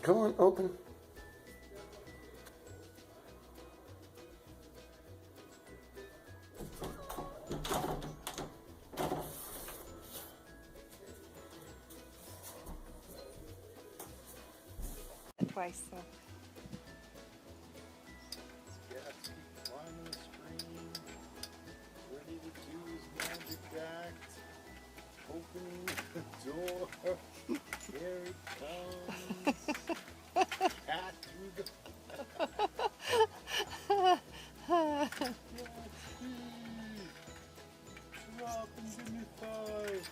Come on, open. Twice, so. Gatsby climbing the screen, ready to do his magic act, opening the door, here it comes, cat through the Gatsby, drop and give me 5.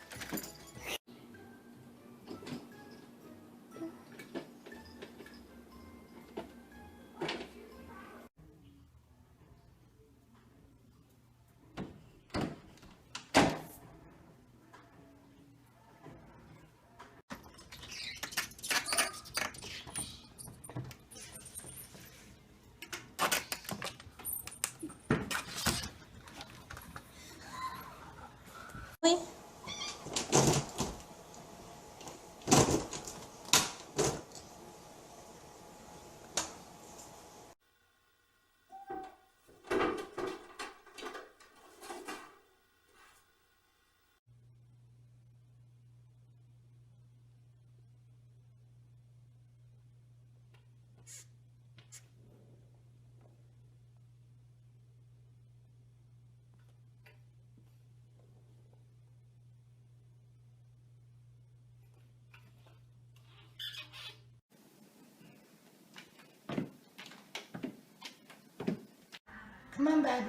Come on, baby.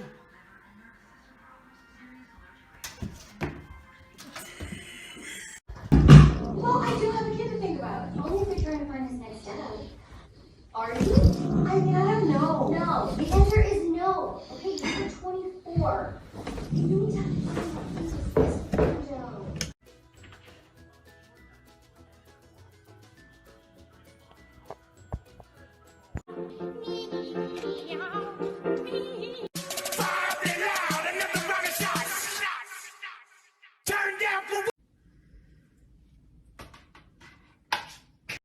Well, I do have a kid to think about. Only if we're trying to find his next dad. Are you? I mean, I don't know. No. The answer is no. Okay, you're 24. You need to